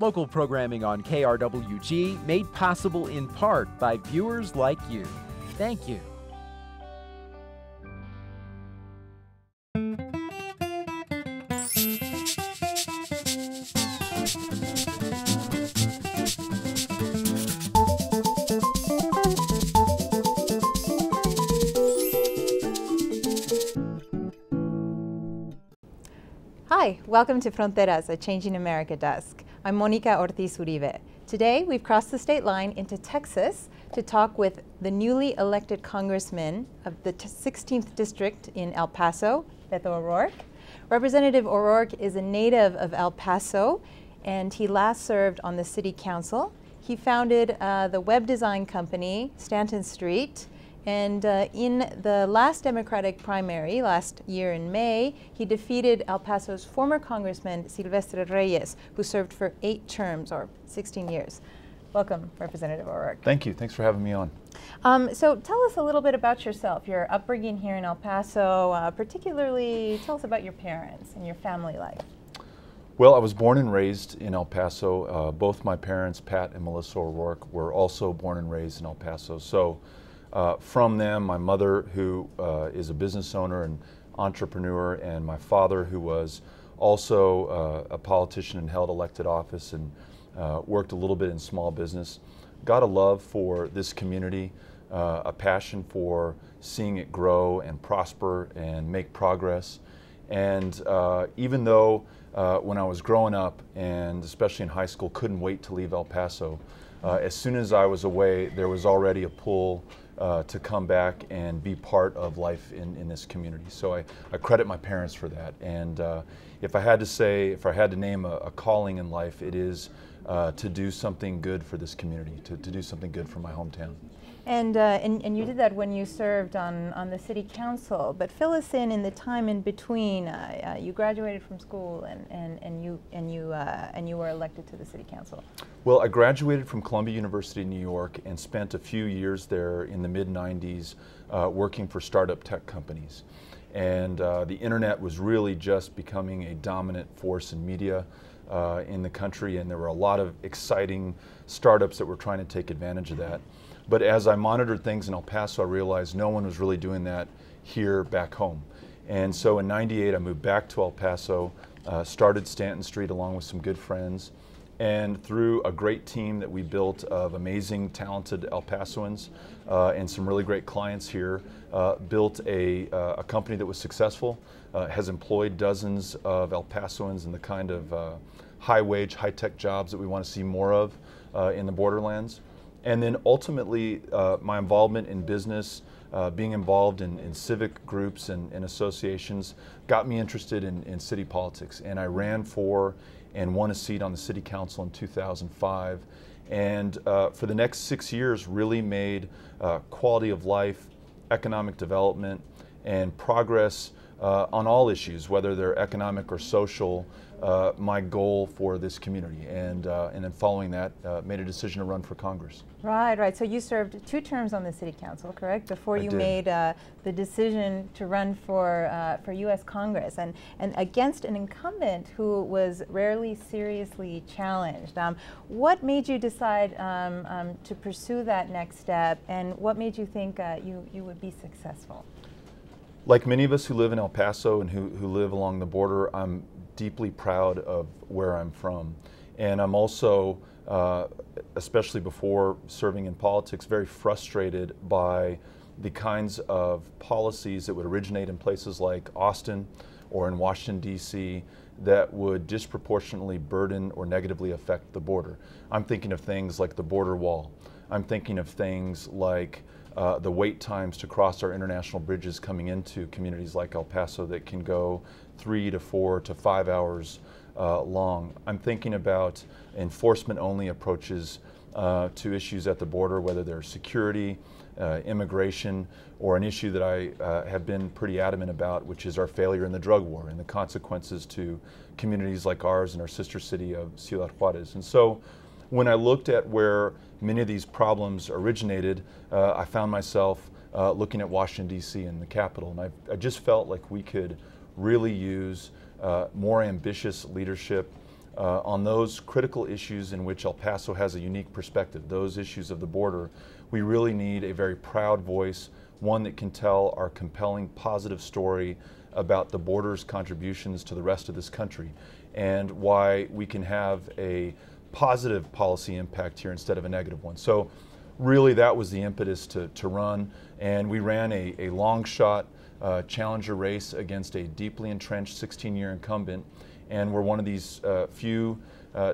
Local programming on KRWG made possible in part by viewers like you. Thank you. Hi, welcome to Fronteras, a Changing America desk. I'm Monica Ortiz Uribe. Today, we've crossed the state line into Texas to talk with the newly elected Congressman of the 16th District in El Paso, Beto O'Rourke. Representative O'Rourke is a native of El Paso, and he last served on the City Council. He founded the web design company, Stanton Street, and in the last Democratic primary last year in May, he defeated El Paso's former Congressman Silvestre Reyes, who served for 8 terms or 16 years. Welcome, Representative O'Rourke. Thank you. Thanks for having me on. So tell us a little bit about yourself, your upbringing here in El Paso, particularly tell us about your parents and your family life. Well, I was born and raised in El Paso. Both my parents, Pat and Melissa O'Rourke, were also born and raised in El Paso. So from them, my mother, who is a business owner and entrepreneur, and my father, who was also a politician and held elected office and worked a little bit in small business, got a love for this community, a passion for seeing it grow and prosper and make progress. And even though when I was growing up, and especially in high school, couldn't wait to leave El Paso, as soon as I was away, there was already a pull to come back and be part of life in this community. So I credit my parents for that. And if I had to name a calling in life, it is to do something good for this community, to do something good for my hometown. And you did that when you served on the City Council, but fill us in the time in between. You graduated from school and you were elected to the City Council. Well, I graduated from Columbia University in New York and spent a few years there in the mid-90s working for startup tech companies. And the internet was really just becoming a dominant force in media in the country, and there were a lot of exciting startups that were trying to take advantage of that. But as I monitored things in El Paso, I realized no one was really doing that here back home. And so in '98, I moved back to El Paso, started Stanton Street along with some good friends, and through a great team that we built of amazing, talented El Pasoans and some really great clients here, built a company that was successful, has employed dozens of El Pasoans in the kind of high-wage, high-tech jobs that we want to see more of in the borderlands. And then ultimately, my involvement in business, being involved in civic groups and associations, got me interested in city politics. And I ran for and won a seat on the City Council in 2005. And for the next 6 years, really made quality of life, economic development, and progress on all issues, whether they're economic or social, my goal for this community. And then following that, made a decision to run for Congress. Right. So you served 2 terms on the City Council, correct? Before you made the decision to run for U.S. Congress, and against an incumbent who was rarely seriously challenged. What made you decide to pursue that next step, and what made you think you would be successful? Like many of us who live in El Paso and who live along the border, I'm deeply proud of where I'm from. And I'm also, especially before serving in politics, very frustrated by the kinds of policies that would originate in places like Austin or in Washington, D.C. that would disproportionately burden or negatively affect the border. I'm thinking of things like the border wall. I'm thinking of things like the wait times to cross our international bridges coming into communities like El Paso that can go 3 to 4 to 5 hours long. I'm thinking about enforcement-only approaches to issues at the border, whether they're security, immigration, or an issue that I have been pretty adamant about, which is our failure in the drug war and the consequences to communities like ours and our sister city of Ciudad Juarez. And so when I looked at where many of these problems originated, I found myself looking at Washington, D.C. and the Capitol, and I just felt like we could really use more ambitious leadership, on those critical issues in which El Paso has a unique perspective, those issues of the border. We really need a very proud voice, one that can tell our compelling, positive story about the border's contributions to the rest of this country and why we can have a positive policy impact here instead of a negative one. So really that was the impetus to run, and we ran a long shot challenger race against a deeply entrenched 16-year incumbent, and we're one of these few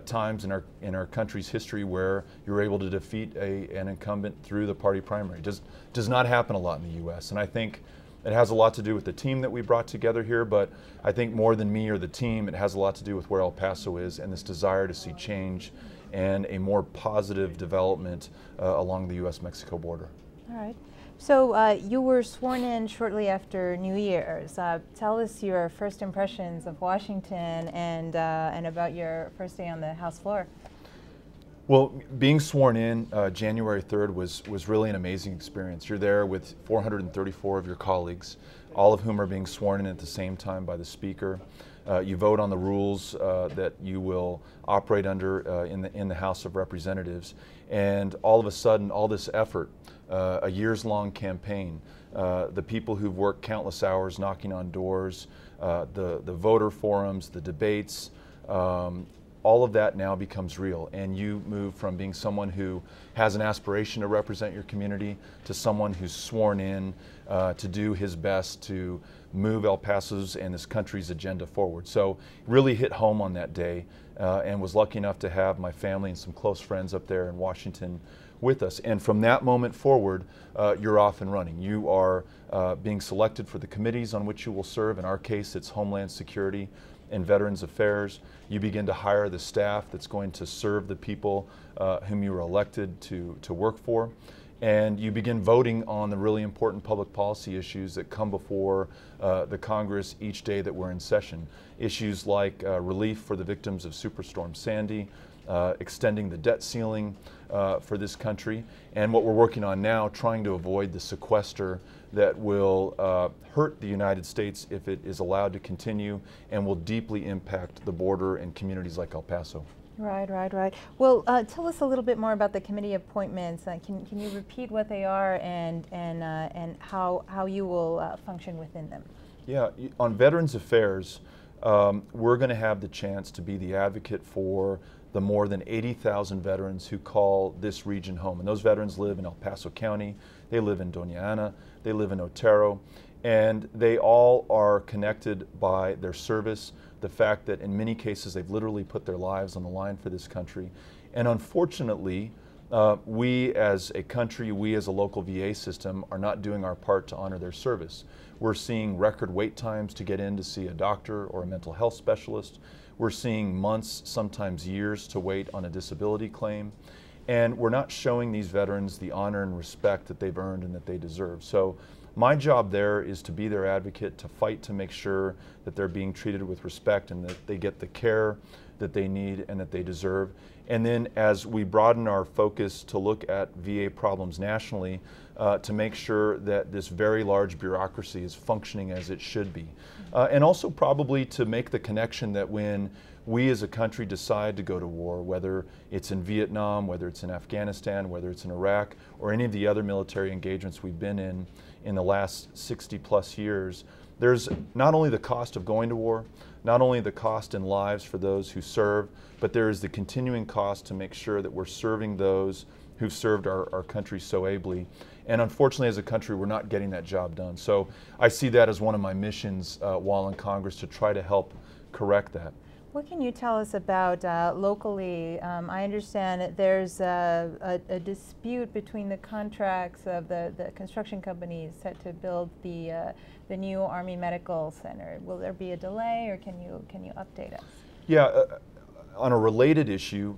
times in our country's history where you're able to defeat an incumbent through the party primary. Does not happen a lot in the U.S., and I think it has a lot to do with the team that we brought together here, but I think more than me or the team, it has a lot to do with where El Paso is and this desire to see change and a more positive development along the U.S.-Mexico border. All right. So you were sworn in shortly after New Year's. Tell us your first impressions of Washington and about your first day on the House floor. Well, being sworn in January 3rd was really an amazing experience. You're there with 434 of your colleagues, all of whom are being sworn in at the same time by the Speaker. You vote on the rules that you will operate under in the House of Representatives, and all of a sudden, all this effort, a years-long campaign, the people who've worked countless hours knocking on doors, the voter forums, the debates, all of that now becomes real, and you move from being someone who has an aspiration to represent your community to someone who's sworn in to do his best to move El Paso's and this country's agenda forward. So really hit home on that day, and was lucky enough to have my family and some close friends up there in Washington with us. And from that moment forward, you're off and running. You are being selected for the committees on which you will serve. In our case, it's Homeland Security and Veterans Affairs. You begin to hire the staff that's going to serve the people whom you were elected to work for. And you begin voting on the really important public policy issues that come before the Congress each day that we're in session. Issues like relief for the victims of Superstorm Sandy, extending the debt ceiling for this country, and what we're working on now, trying to avoid the sequester that will hurt the United States if it is allowed to continue and will deeply impact the border and communities like El Paso. Right. Well, tell us a little bit more about the committee appointments. Can you repeat what they are and how you will function within them? Yeah, on Veterans Affairs, we're going to have the chance to be the advocate for the more than 80,000 veterans who call this region home. And those veterans live in El Paso County, they live in Doña Ana, they live in Otero, and they all are connected by their service, the fact that in many cases they've literally put their lives on the line for this country. And unfortunately, we as a country, we as a local VA system are not doing our part to honor their service. We're seeing record wait times to get in to see a doctor or a mental health specialist. We're seeing months, sometimes years, to wait on a disability claim. And we're not showing these veterans the honor and respect that they've earned and that they deserve. So my job there is to be their advocate, to fight to make sure that they're being treated with respect and that they get the care that they need and that they deserve. And then as we broaden our focus to look at VA problems nationally, to make sure that this very large bureaucracy is functioning as it should be. And also probably to make the connection that when we as a country decide to go to war, whether it's in Vietnam, whether it's in Afghanistan, whether it's in Iraq, or any of the other military engagements we've been in the last 60+ years, there's not only the cost of going to war, not only the cost in lives for those who serve, but there is the continuing cost to make sure that we're serving those who've served our country so ably. And unfortunately, as a country, we're not getting that job done. So I see that as one of my missions while in Congress, to try to help correct that. What can you tell us about locally? I understand that there's a dispute between the contracts of the construction companies set to build the new Army Medical Center. Will there be a delay, or can you update us? Yeah, on a related issue,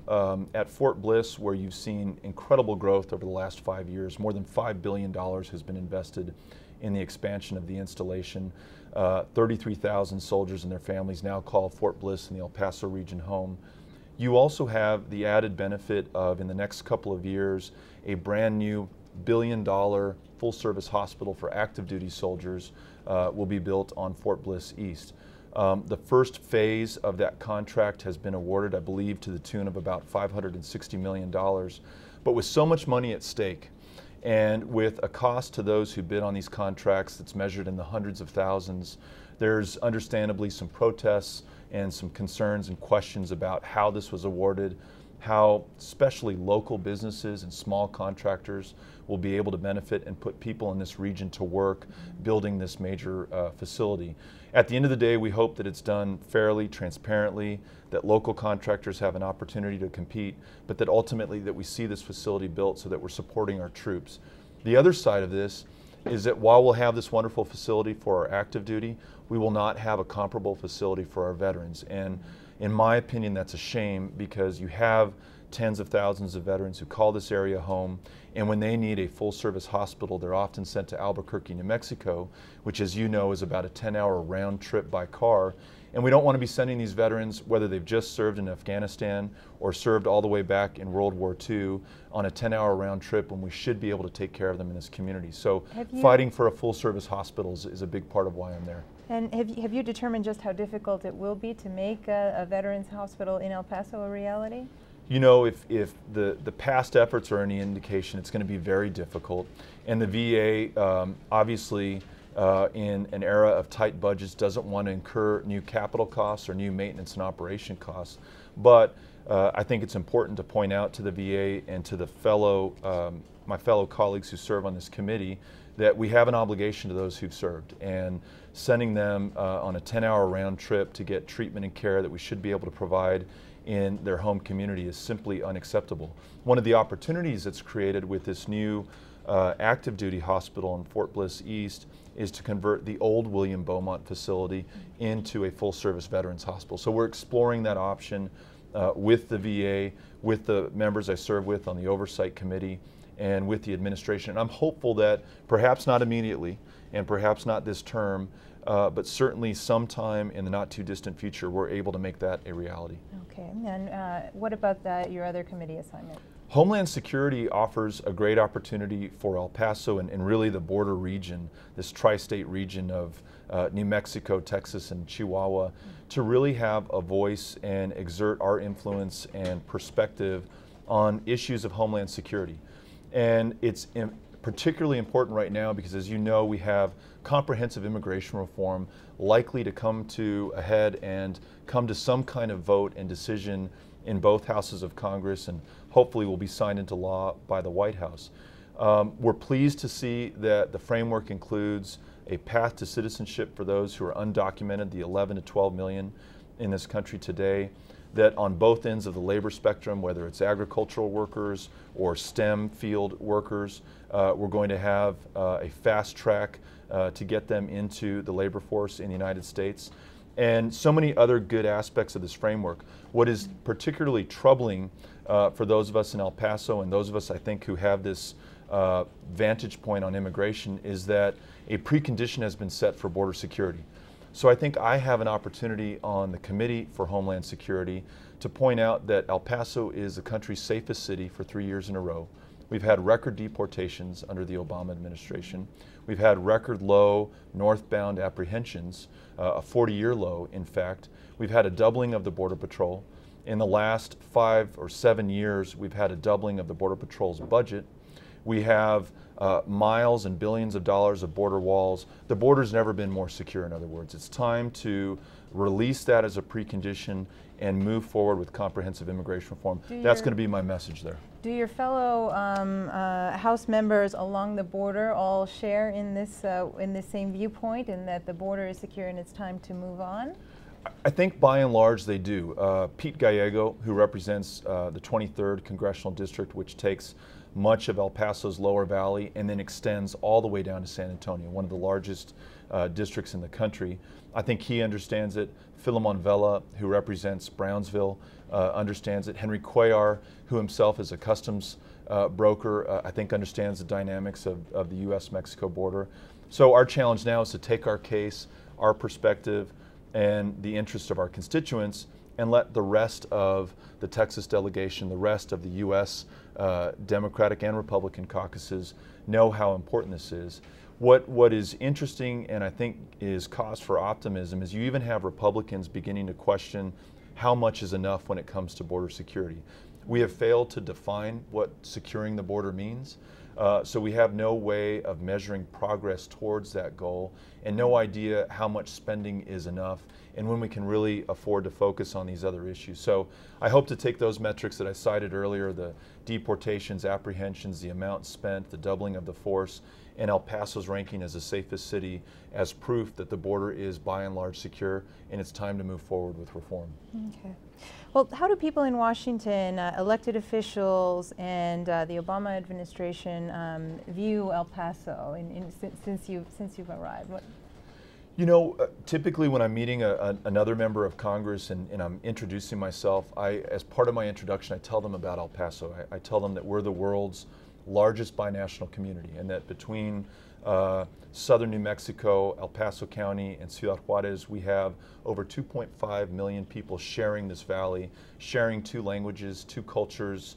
at Fort Bliss, where you've seen incredible growth over the last 5 years, more than $5 billion has been invested in the expansion of the installation. 33,000 soldiers and their families now call Fort Bliss in the El Paso region home. You also have the added benefit of, in the next couple of years, a brand new $1 billion full-service hospital for active duty soldiers will be built on Fort Bliss East. The first phase of that contract has been awarded, I believe, to the tune of about $560 million. But with so much money at stake, and with a cost to those who bid on these contracts that's measured in the hundreds of thousands, there's understandably some protests and some concerns and questions about how this was awarded, how especially local businesses and small contractors will be able to benefit and put people in this region to work building this major facility. At the end of the day, we hope that it's done fairly, transparently, that local contractors have an opportunity to compete, but that ultimately that we see this facility built so that we're supporting our troops. The other side of this is that while we'll have this wonderful facility for our active duty, we will not have a comparable facility for our veterans. And in my opinion, that's a shame, because you have tens of thousands of veterans who call this area home, and when they need a full-service hospital, they're often sent to Albuquerque, New Mexico, which, as you know, is about a 10-hour round trip by car. And we don't want to be sending these veterans, whether they've just served in Afghanistan or served all the way back in World War II, on a 10-hour round trip when we should be able to take care of them in this community. So fighting for a full-service hospital is a big part of why I'm there. And have you determined just how difficult it will be to make a veterans hospital in El Paso a reality? You know, if the past efforts are any indication, it's going to be very difficult. And the VA, obviously, in an era of tight budgets, doesn't want to incur new capital costs or new maintenance and operation costs. But I think it's important to point out to the VA and to the my fellow colleagues who serve on this committee that we have an obligation to those who've served, and sending them on a 10-hour round trip to get treatment and care that we should be able to provide in their home community is simply unacceptable. One of the opportunities that's created with this new active duty hospital in Fort Bliss East is to convert the old William Beaumont facility into a full-service veterans hospital. So we're exploring that option with the VA, with the members I serve with on the oversight committee, and with the administration. And I'm hopeful that perhaps not immediately, and perhaps not this term, but certainly sometime in the not too distant future, we're able to make that a reality. Okay, and what about your other committee assignment? Homeland Security offers a great opportunity for El Paso and really the border region, this tri-state region of New Mexico, Texas, and Chihuahua, to really have a voice and exert our influence and perspective on issues of Homeland Security. And it's particularly important right now because, as you know, we have comprehensive immigration reform likely to come to a head and come to some kind of vote and decision in both houses of Congress, and hopefully will be signed into law by the White House. We're pleased to see that the framework includes a path to citizenship for those who are undocumented, the 11 to 12 million in this country today, that on both ends of the labor spectrum, whether it's agricultural workers or STEM field workers, we're going to have a fast track to get them into the labor force in the United States. And so many other good aspects of this framework. What is particularly troubling for those of us in El Paso and those of us, I think, who have this vantage point on immigration is that a precondition has been set for border security. So I think I have an opportunity on the Committee for Homeland Security to point out that El Paso is the country's safest city for 3 years in a row. We've had record deportations under the Obama administration. We've had record low northbound apprehensions, a 40-year low, in fact. We've had a doubling of the Border Patrol. In the last 5 or 7 years, we've had a doubling of the Border Patrol's budget. We have miles and billions of dollars of border walls. The border's never been more secure, in other words. It's time to release that as a precondition and move forward with comprehensive immigration reform. That's going to be my message there. Do your fellow House members along the border all share in this same viewpoint, in that the border is secure and it's time to move on? I think by and large they do. Pete Gallego, who represents the 23rd Congressional District, which takes much of El Paso's lower valley and then extends all the way down to San Antonio, one of the largest districts in the country. I think he understands it. Philemon Vela, who represents Brownsville, understands it. Henry Cuellar, who himself is a customs broker, I think understands the dynamics of the U.S.-Mexico border. So our challenge now is to take our case, our perspective, and the interests of our constituents, and let the rest of the Texas delegation, the rest of the U.S. Democratic and Republican caucuses know how important this is. What is interesting and I think is cause for optimism is you even have Republicans beginning to question how much is enough when it comes to border security. We have failed to define what securing the border means. So we have no way of measuring progress towards that goal and no idea how much spending is enough and when we can really afford to focus on these other issues. So I hope to take those metrics that I cited earlier, the deportations, apprehensions, the amount spent, the doubling of the force, and El Paso's ranking as the safest city as proof that the border is by and large secure and it's time to move forward with reform. Okay. Well, how do people in Washington, elected officials and the Obama administration view El Paso since you've arrived? You know, typically when I'm meeting another member of Congress and I'm introducing myself, as part of my introduction, I tell them about El Paso. I tell them that we're the world's largest binational community and that between southern New Mexico, El Paso County, and Ciudad Juarez, we have over 2.5 million people sharing this valley, sharing two languages, two cultures,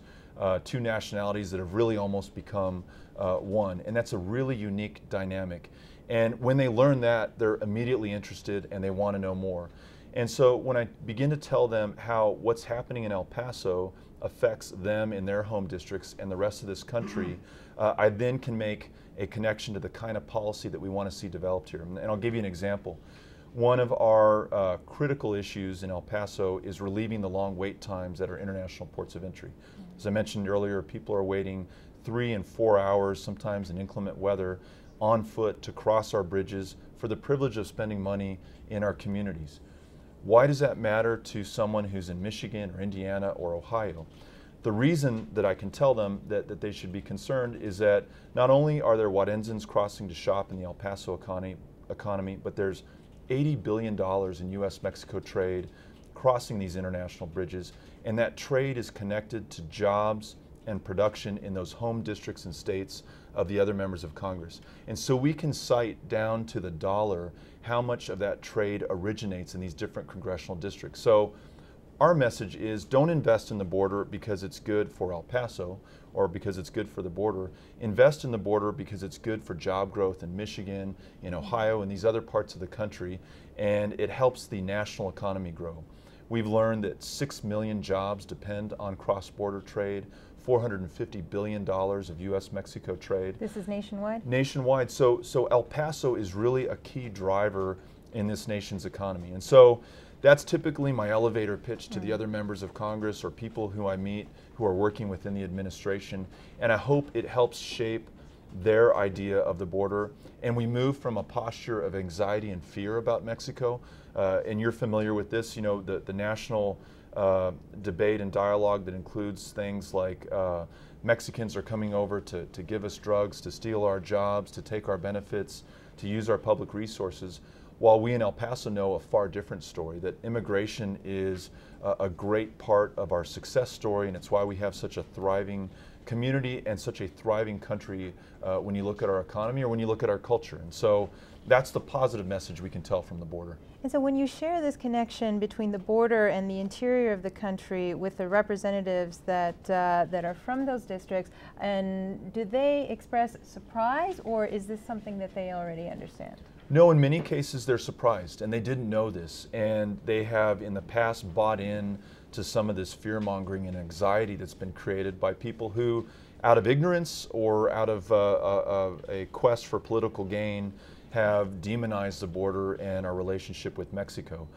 two nationalities that have really almost become one. And that's a really unique dynamic. And when they learn that, they're immediately interested and they want to know more. And so when I begin to tell them how what's happening in El Paso affects them in their home districts and the rest of this country, I then can make a connection to the kind of policy that we want to see developed here. And I'll give you an example. One of our critical issues in El Paso is relieving the long wait times at our international ports of entry. As I mentioned earlier, people are waiting 3 and 4 hours, sometimes in inclement weather, on foot to cross our bridges for the privilege of spending money in our communities. Why does that matter to someone who's in Michigan or Indiana or Ohio? The reason that I can tell them that they should be concerned is that not only are there Juarezans crossing to shop in the El Paso economy, but there's $80 billion in U.S.-Mexico trade crossing these international bridges, and that trade is connected to jobs and production in those home districts and states of the other members of Congress. And so we can cite down to the dollar how much of that trade originates in these different congressional districts. So our message is don't invest in the border because it's good for El Paso or because it's good for the border. Invest in the border because it's good for job growth in Michigan, in Ohio, and these other parts of the country, and it helps the national economy grow. We've learned that 6 million jobs depend on cross-border trade, $450 billion of U.S.-Mexico trade. This is nationwide? Nationwide. So El Paso is really a key driver in this nation's economy. And so that's typically my elevator pitch to the other members of Congress or people who I meet who are working within the administration. And I hope it helps shape their idea of the border. And we move from a posture of anxiety and fear about Mexico. And you're familiar with this, you know, the national debate and dialogue that includes things like Mexicans are coming over to give us drugs, to steal our jobs, to take our benefits, to use our public resources, while we in El Paso know a far different story, that immigration is a great part of our success story, and it's why we have such a thriving community and such a thriving country when you look at our economy or when you look at our culture. And so that's the positive message we can tell from the border. And so when you share this connection between the border and the interior of the country with the representatives that are from those districts, and do they express surprise, or is this something that they already understand? No, in many cases they're surprised, and they didn't know this, and they have in the past bought in to some of this fear-mongering and anxiety that's been created by people who, out of ignorance or out of a quest for political gain, have demonized the border and our relationship with Mexico.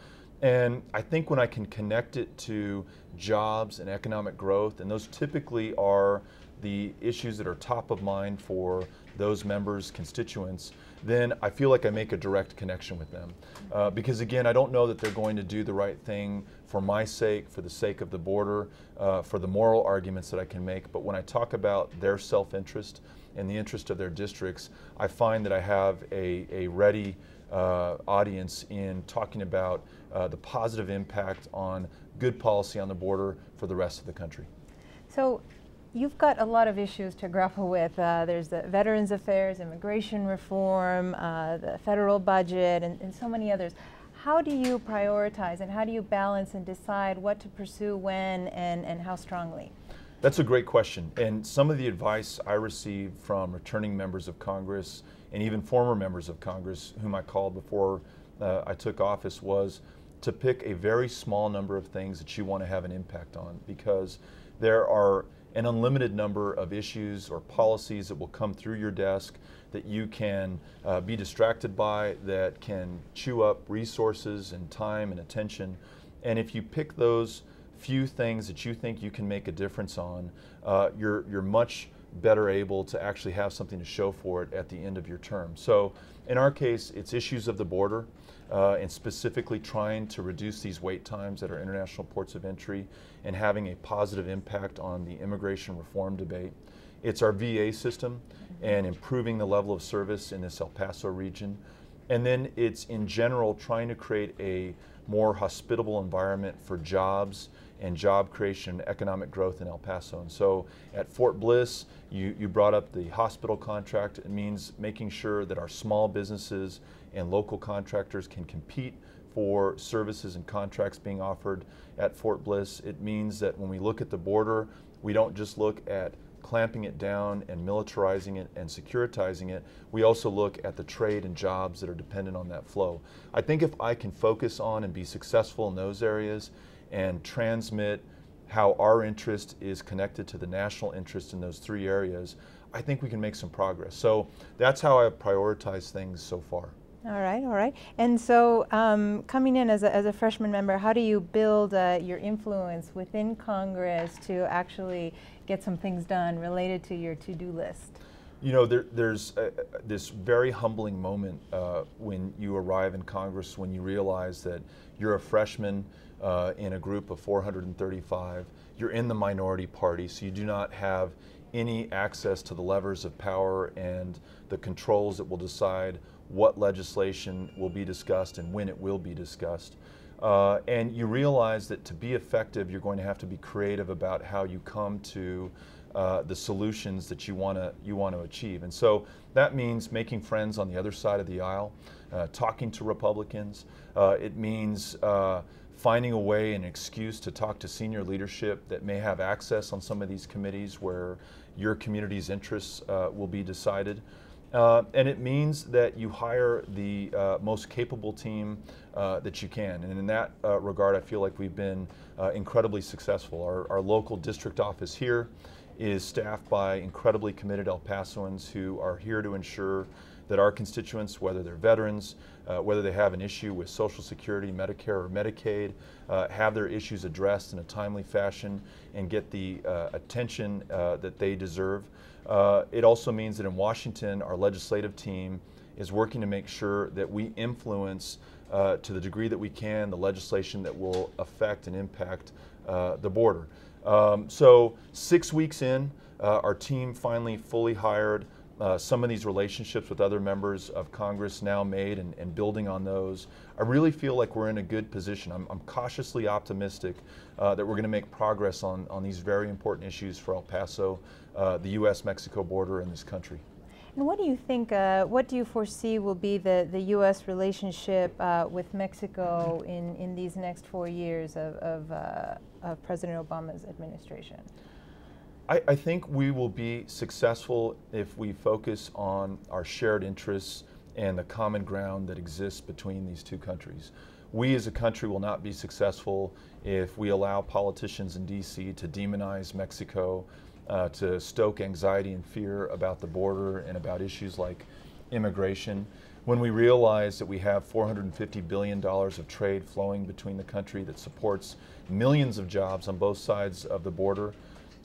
And I think when I can connect it to jobs and economic growth, and those typically are the issues that are top of mind for those members' constituents, then I feel like I make a direct connection with them. Because again, I don't know that they're going to do the right thing for my sake, for the sake of the border, for the moral arguments that I can make, but when I talk about their self-interest and the interest of their districts, I find that I have a ready audience in talking about the positive impact on good policy on the border for the rest of the country. So you've got a lot of issues to grapple with. There's the Veterans Affairs, immigration reform, the federal budget, and so many others. How do you prioritize and how do you balance and decide what to pursue when and how strongly? That's a great question, and some of the advice I receive from returning members of Congress and even former members of Congress whom I called before I took office, was to pick a very small number of things that you want to have an impact on, because there are an unlimited number of issues or policies that will come through your desk that you can be distracted by, that can chew up resources and time and attention. And if you pick those few things that you think you can make a difference on, you're much better able to actually have something to show for it at the end of your term. So in our case, it's issues of the border, and specifically trying to reduce these wait times at our international ports of entry and having a positive impact on the immigration reform debate. It's our VA system and improving the level of service in this El Paso region. And then it's in general trying to create a more hospitable environment for jobs and job creation and economic growth in El Paso. And so at Fort Bliss, you brought up the hospital contract. It means making sure that our small businesses and local contractors can compete for services and contracts being offered at Fort Bliss. It means that when we look at the border, we don't just look at clamping it down and militarizing it and securitizing it. We also look at the trade and jobs that are dependent on that flow. I think if I can focus on and be successful in those areas and transmit how our interest is connected to the national interest in those three areas, I think we can make some progress. So that's how I've prioritized things so far. All right, all right. And so coming in as a freshman member, how do you build your influence within Congress to actually get some things done related to your to-do list? You know, there's this very humbling moment when you arrive in Congress, when you realize that you're a freshman in a group of 435. You're in the minority party, so you do not have any access to the levers of power and the controls that will decide what legislation will be discussed and when it will be discussed. And you realize that to be effective, you're going to have to be creative about how you come to the solutions that you want to achieve. And so that means making friends on the other side of the aisle, talking to Republicans. It means finding a way, an excuse to talk to senior leadership that may have access on some of these committees where your community's interests will be decided. And it means that you hire the most capable team that you can. And in that regard, I feel like we've been incredibly successful. Our local district office here is staffed by incredibly committed El Pasoans who are here to ensure that our constituents, whether they're veterans, whether they have an issue with Social Security, Medicare, or Medicaid, have their issues addressed in a timely fashion and get the attention that they deserve. It also means that in Washington, our legislative team is working to make sure that we influence to the degree that we can the legislation that will affect and impact the border. So 6 weeks in, our team finally fully hired. Some of these relationships with other members of Congress now made and building on those. I really feel like we're in a good position. I'm cautiously optimistic that we're going to make progress on these very important issues for El Paso, the U.S.-Mexico border, and this country. And what do you think, what do you foresee will be the U.S. relationship with Mexico in these next 4 years of President Obama's administration? I think we will be successful if we focus on our shared interests and the common ground that exists between these two countries. We as a country will not be successful if we allow politicians in D.C. to demonize Mexico, to stoke anxiety and fear about the border and about issues like immigration. When we realize that we have $450 billion of trade flowing between the country that supports millions of jobs on both sides of the border,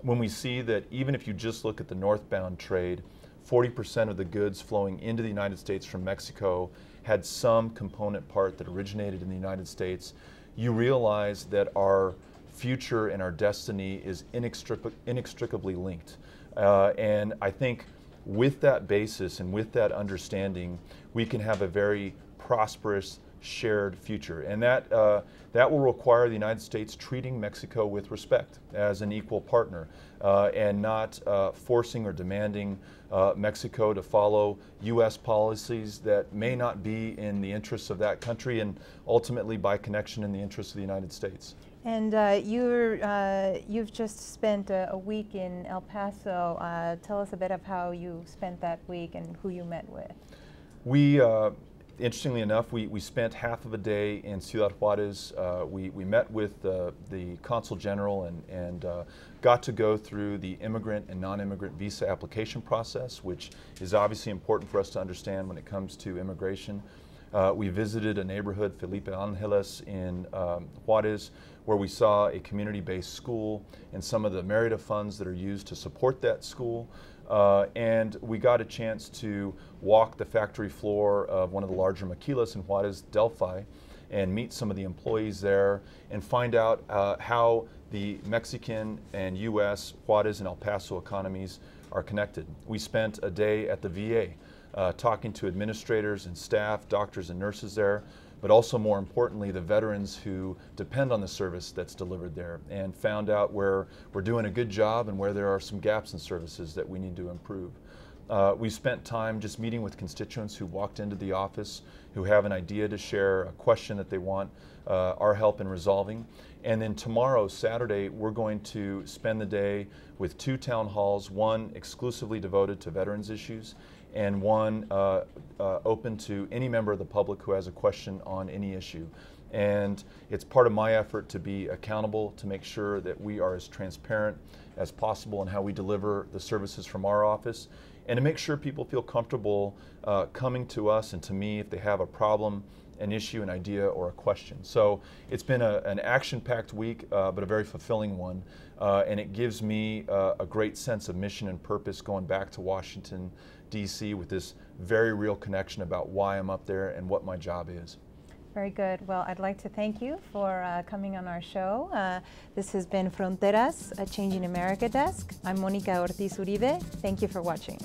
when we see that even if you just look at the northbound trade, 40% of the goods flowing into the United States from Mexico had some component part that originated in the United States, you realize that our future and our destiny is inextricably linked. And I think with that basis and with that understanding, we can have a very prosperous shared future. And that will require the United States treating Mexico with respect as an equal partner and not forcing or demanding Mexico to follow U.S. policies that may not be in the interests of that country and ultimately by connection in the interests of the United States. And you've just spent a week in El Paso. Tell us a bit of how you spent that week and who you met with. We, interestingly enough, we spent half of a day in Ciudad Juarez. We met with the Consul General and got to go through the immigrant and non-immigrant visa application process, which is obviously important for us to understand when it comes to immigration. We visited a neighborhood, Felipe Angeles in Juarez, where we saw a community-based school and some of the Merida funds that are used to support that school. And we got a chance to walk the factory floor of one of the larger maquilas in Juarez, Delphi, and meet some of the employees there and find out how the Mexican and U.S., Juarez and El Paso economies are connected. We spent a day at the VA talking to administrators and staff, doctors and nurses there, but also more importantly the veterans who depend on the service that's delivered there, and found out where we're doing a good job and where there are some gaps in services that we need to improve. We spent time just meeting with constituents who walked into the office, who have an idea to share, a question that they want our help in resolving. And then tomorrow, Saturday, we're going to spend the day with 2 town halls, one exclusively devoted to veterans issues, and one open to any member of the public who has a question on any issue. And it's part of my effort to be accountable, to make sure that we are as transparent as possible in how we deliver the services from our office, and to make sure people feel comfortable coming to us and to me if they have a problem, an issue, an idea, or a question. So it's been an action-packed week, but a very fulfilling one. And it gives me a great sense of mission and purpose going back to Washington, D.C. with this very real connection about why I'm up there and what my job is. Very good. Well, I'd like to thank you for coming on our show. This has been Fronteras, a Changing America Desk. I'm Monica Ortiz Uribe. Thank you for watching.